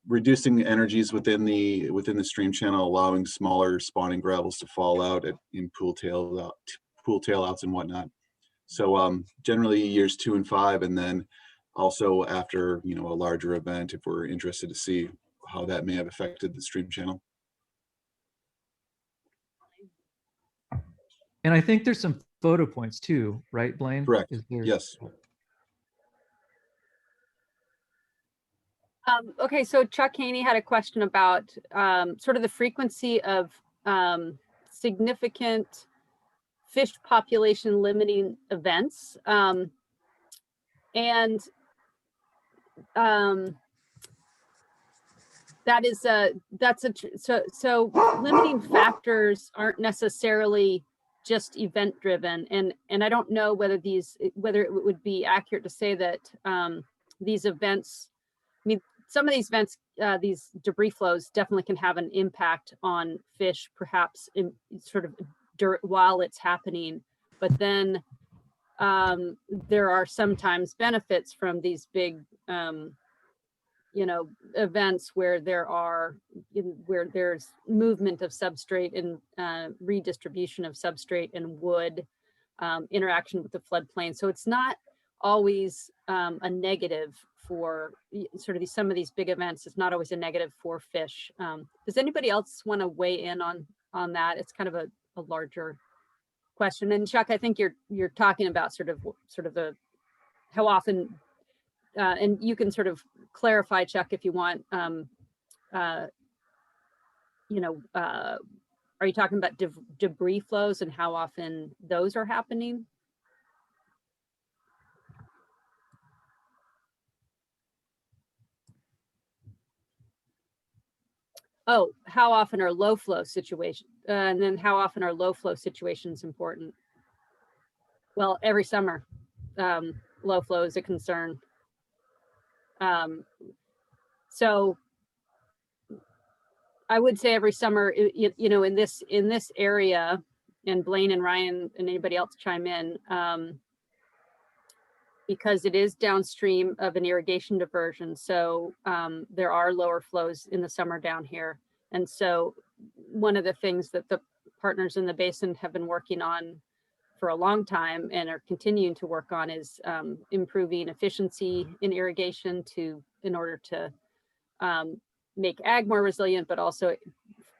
reducing energies within the stream channel, allowing smaller spawning gravels to fall out in pool tail outs and whatnot. So generally years 2 and 5, and then also after a larger event, if we're interested to see how that may have affected the stream channel. And I think there's some photo points too, right, Blaine? Correct. Yes. Okay, so Chuck Haney had a question about sort of the frequency of significant fish population limiting events. So limiting factors aren't necessarily just event driven, and I don't know whether it would be accurate to say that these events, I mean, some of these events, these debris flows definitely can have an impact on fish, perhaps in sort of while it's happening, but then there are sometimes benefits from these big events where there's movement of substrate and redistribution of substrate and wood, interaction with the floodplain. So it's not always a negative for sort of some of these big events. It's not always a negative for fish. Does anybody else want to weigh in on that? It's kind of a larger question. And Chuck, I think you're talking about sort of the how often, and you can sort of clarify, Chuck, if you want. Are Are you talking about debris flows and how often those are happening? Oh, how often are low flow situations? And then how often are low flow situations important? Well, every summer, low flow is a concern. So I would say every summer, you know, in this area, and Blaine and Ryan and anybody else chime in, because it is downstream of an irrigation diversion. So there are lower flows in the summer down here. And so one of the things that the partners in the basin have been working on for a long time and are continuing to work on is improving efficiency in irrigation in order to make ag more resilient, but also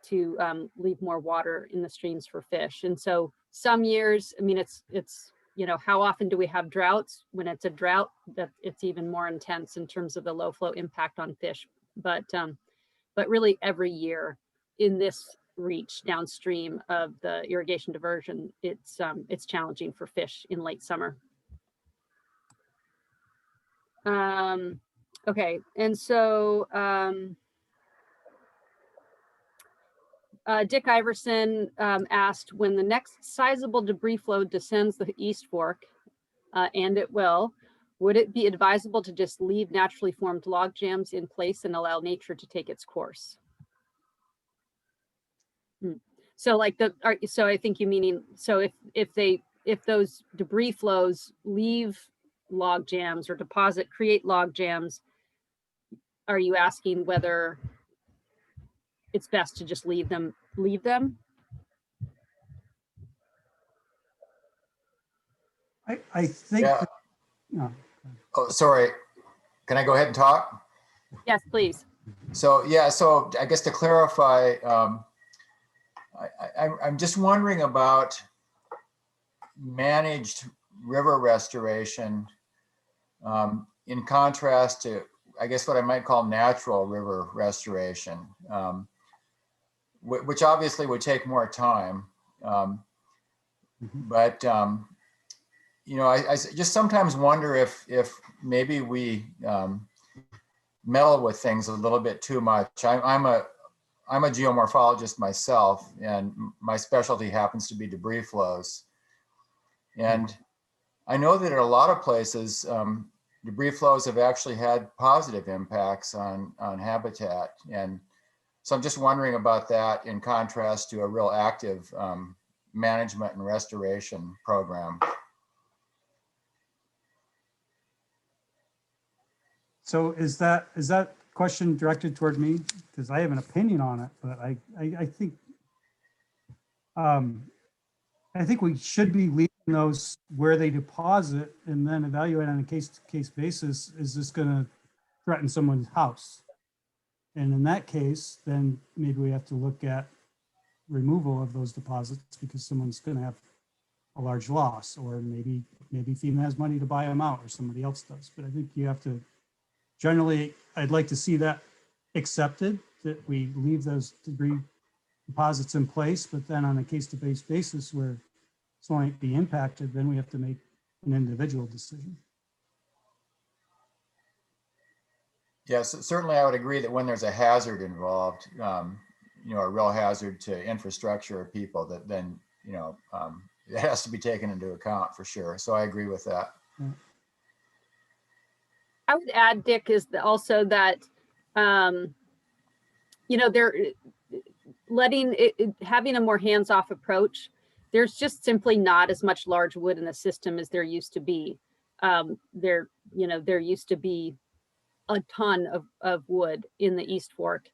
to leave more water in the streams for fish. And so some years, I mean, it's you know, how often do we have droughts? When it's a drought, that it's even more intense in terms of the low flow impact on fish. But really every year in this reach downstream of the irrigation diversion, it's challenging for fish in late summer. Okay, and so Dick Iverson asked, when the next sizable debris flow descends the East Fork, and it will, would it be advisable to just leave naturally formed log jams in place and allow nature to take its course? So like so I think you meaning, so if those debris flows leave log jams or create log jams, are you asking whether it's best to just leave them? I think, Yeah. no. Oh, sorry. Can I go ahead and talk? Yes, please. So, yeah, so I guess to clarify, I'm just wondering about managed river restoration in contrast to, I guess, what I might call natural river restoration, which obviously would take more time. But you know, I just sometimes wonder if maybe we meddle with things a little bit too much. I'm a geomorphologist myself, and my specialty happens to be debris flows. And I know that in a lot of places, debris flows have actually had positive impacts on habitat. And so I'm just wondering about that in contrast to a real active management and restoration program. So is that question directed toward me? Because I have an opinion on it, but I think we should be leaving those where they deposit and then evaluate on a case-to-case basis. Is this going to threaten someone's house? And in that case, then maybe we have to look at removal of those deposits because someone's going to have a large loss, or maybe FEMA has money to buy them out, or somebody else does. But I think you have to, generally, I'd like to see that accepted, that we leave those debris deposits in place, but then on a case-to-case basis where someone might be impacted, then we have to make an individual decision. Yes, certainly I would agree that when there's a hazard involved, you know, a real hazard to infrastructure or people, that then, you know, it has to be taken into account for sure. So I agree with that. Yeah. I would add, Dick, is also that, you know, they're having a more hands-off approach. There's just simply not as much large wood in the system as there used to be. There used to be a ton of wood in the East Fork,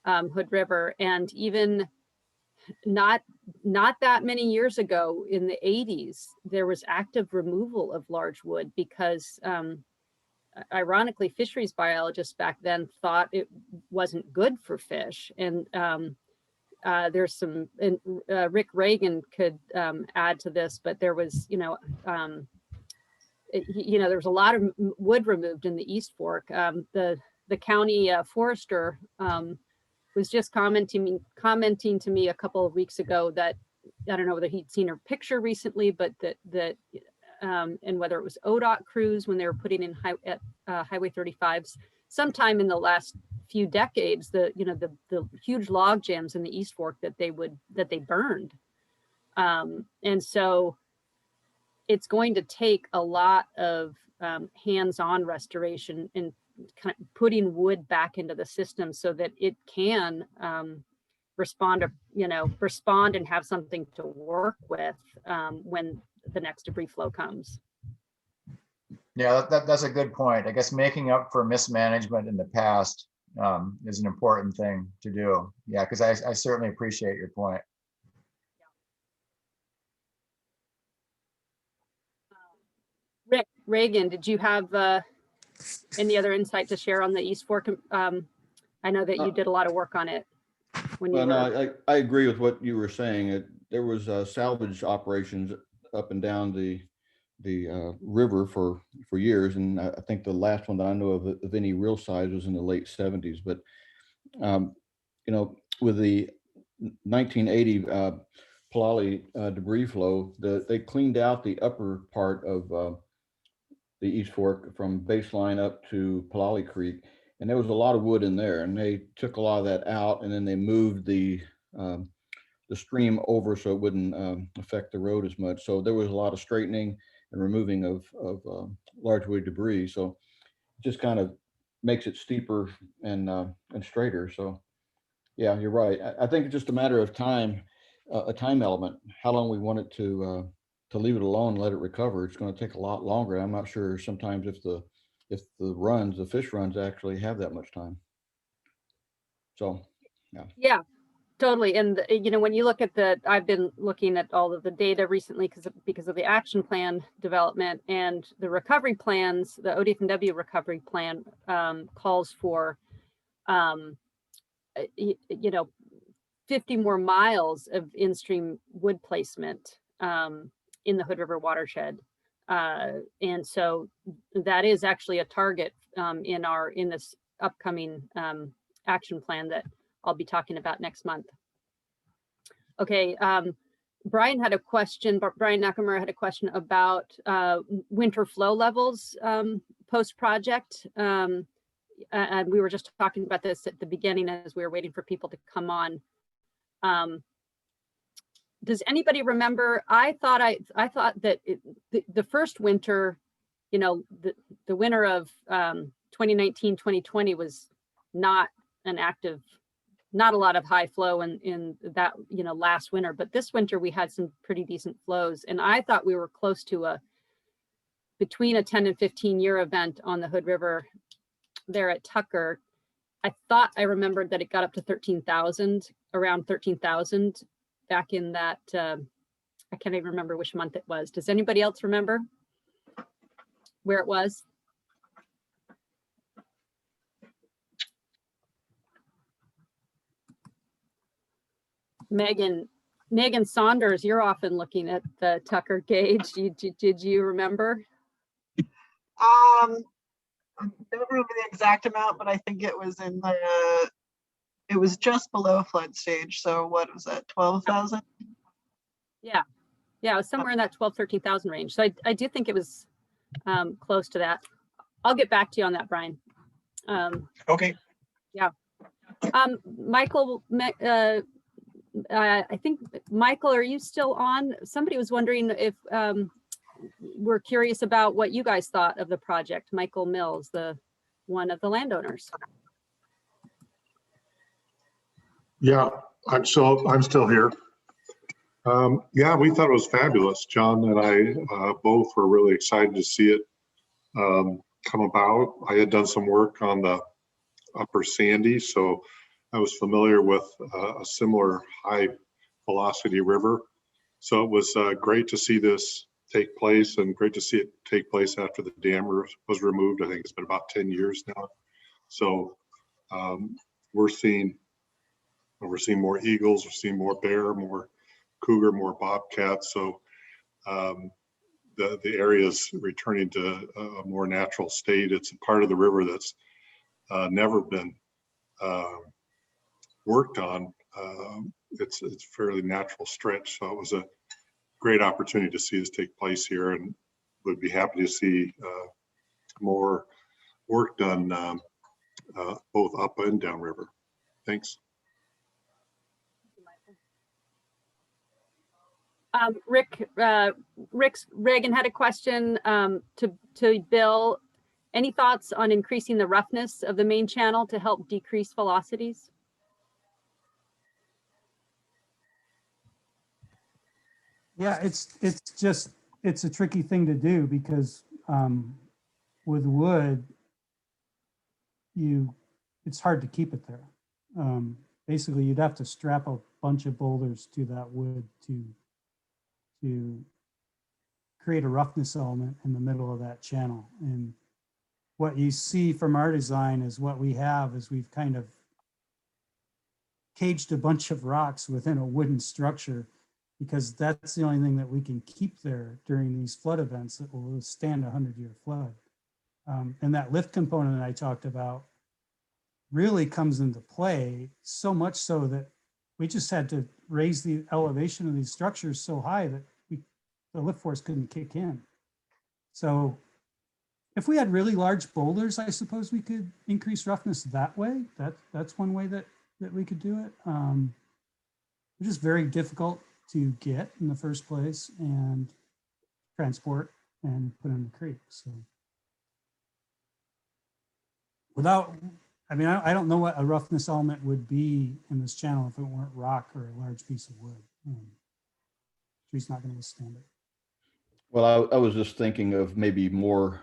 Hood River, and even not that many years ago in the 80s, there was active removal of large wood because ironically, fisheries biologists back then thought it wasn't good for fish. And there's some, and Rick Reagan could add to this, but there was, there was a lot of wood removed in the East Fork. The county forester was just commenting to me a couple of weeks ago that, I don't know whether he'd seen her picture recently, but and whether it was ODOT crews when they were putting in Highway 35s, sometime in the last few decades, the huge log jams in the East Fork that they burned. And so it's going to take a lot of hands-on restoration and kind of putting wood back into the system so that it can respond and have something to work with when the next debris flow comes. Yeah, that's a good point. I guess making up for mismanagement in the past is an important thing to do. Yeah, because I certainly appreciate your point. Reagan, did you have any other insight to share on the East Fork? I know that you did a lot of work on it when you Well, were. no, I agree with what you were saying. There was salvage operations up and down the river for years, and I think the last one that I know of any real size was in the late 70s. But with the 1980 Palali debris flow, they cleaned out the upper part of the East Fork from baseline up to Palali Creek, and there was a lot of wood in there, and they took a lot of that out, and then they moved the stream over so it wouldn't affect the road as much. So there was a lot of straightening and removing of large wood debris. So it just kind of makes it steeper and straighter. So yeah, you're right. I think it's just a matter of time, a time element, how long we want it to leave it alone and let it recover. It's going to take a lot longer. I'm not sure sometimes if the fish runs actually have that much time. So Yeah, totally. And when you look at I've been looking at all of the data recently because of the action plan development, and the recovery plans, the ODF&W recovery plan calls for 50 more miles of in-stream wood placement in the Hood River watershed. And so that is actually a target in this upcoming action plan that I'll be talking about next month. Okay, Brian Nakamura had a question about winter flow levels post-project. And we were just talking about this at the beginning as we were waiting for people to come on. Does anybody remember? I thought that the first winter, the winter of 2019, 2020 was not a lot of high flow in that, last winter. But this winter we had some pretty decent flows, and I thought we were close to between a 10 and 15 year event on the Hood River there at Tucker. I thought I remembered that it got up to 13,000, around 13,000 back in that, I can't even remember which month it was. Does anybody else remember where it was? Megan Saunders, you're often looking at the Tucker gauge. Did you remember? I don't remember the exact amount, but I think it was it was just below flood stage. So what was that, 12,000? Yeah, it was somewhere in that 12, 13,000 range. So I do think it was close to that. I'll get back to you on that, Brian. Okay. Yeah. Michael, I think, Michael, are you still on? Somebody was wondering if we're curious about what you guys thought of the project. Michael Mills, one of the landowners. Yeah, I'm still here. Yeah, we thought it was fabulous. John and I both were really excited to see it come about. I had done some work on the Upper Sandy, so I was familiar with a similar high velocity river. So it was great to see this take place, and great to see it take place after the dam was removed. I think it's been about 10 years now. So we're seeing more eagles, we're seeing more bear, more cougar, more bobcats. So the area is returning to a more natural state. It's a part of the river that's never been worked on, it's a fairly natural stretch. So it was a great opportunity to see this take place here, and would be happy to see more work done both up and downriver. Thanks. Reagan had a question to Bill. Any thoughts on increasing the roughness of the main channel to help decrease velocities? Yeah, it's a tricky thing to do because with wood, it's hard to keep it there. Basically, you'd have to strap a bunch of boulders to that wood to create a roughness element in the middle of that channel. And what you see from our design is what we have is we've kind of caged a bunch of rocks within a wooden structure, because that's the only thing that we can keep there during these flood events that will withstand a 100-year flood. And that lift component that I talked about really comes into play, so much so that we just had to raise the elevation of these structures so high that the lift force couldn't kick in. So if we had really large boulders, I suppose we could increase roughness that way. That's one way that we could do it. It's just very difficult to get in the first place and transport and put in the creek. So I don't know what a roughness element would be in this channel if it weren't rock or a large piece of wood. Tree's not going to withstand it. Well, I was just thinking of maybe more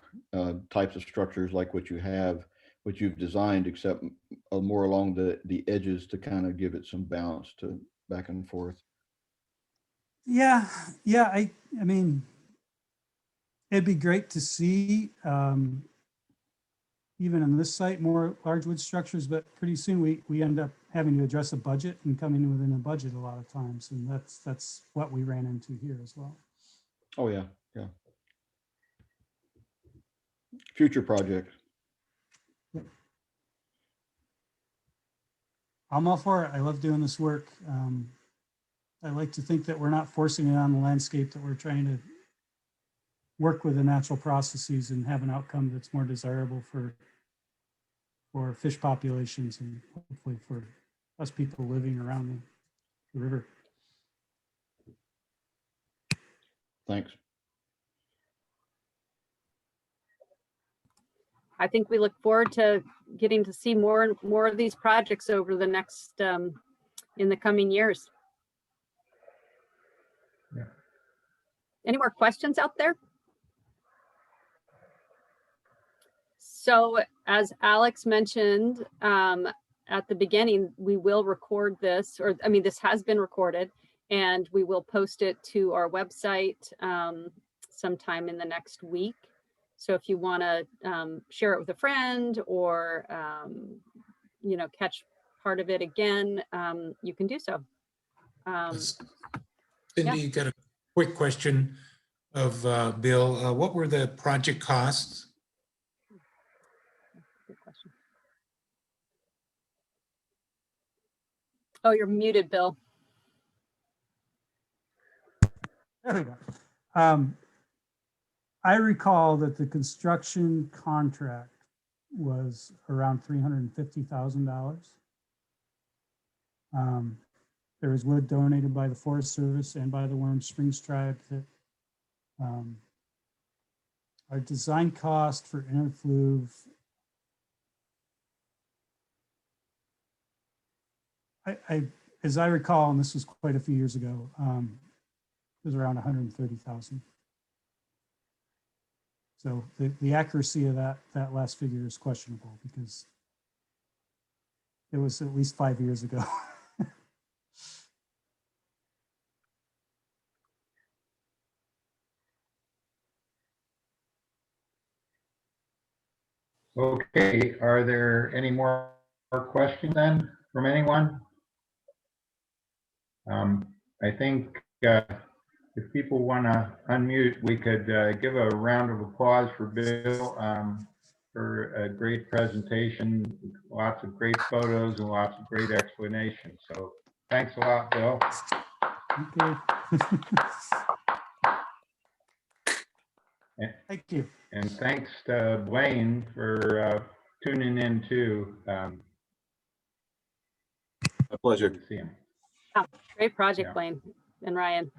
types of structures like what you've designed, except more along the edges to kind of give it some balance to back and forth. Yeah. I mean, it'd be great to see, even on this site, more large wood structures, but pretty soon we end up having to address a budget and coming within a budget a lot of times. And that's what we ran into here as well. Oh, yeah. Future projects. I'm all for it. I love doing this work. I like to think that we're not forcing it on the landscape, that we're trying to work with the natural processes and have an outcome that's more desirable for fish populations and hopefully for us people living around the river. Thanks. I think we look forward to getting to see more and more of these projects over the next, in the coming years. Yeah. Any more questions out there? So as Alex mentioned at the beginning, we will record this, this has been recorded, and we will post it to our website sometime in the next week. So if you want to share it with a friend or, catch part of it again, you can do so. Cindy, got a quick question of Bill. What were the project costs? Good question. Oh, you're muted, Bill. There we go. I recall that the construction contract was around $350,000. There was wood donated by the Forest Service and by the Warm Springs Tribe. That our design cost for interfluve, as I recall, and this was quite a few years ago, it was around $130,000. So the accuracy of that last figure is questionable because it was at least 5 years ago. Okay, are there any more questions then from anyone? I think if people want to unmute, we could give a round of applause for Bill. for a great presentation, lots of great photos and lots of great explanations. So thanks a lot, Bill. Okay. And- Thank you. And thanks to Blaine for tuning in too. My pleasure. To see him. Great project, Yeah. Blaine and Ryan.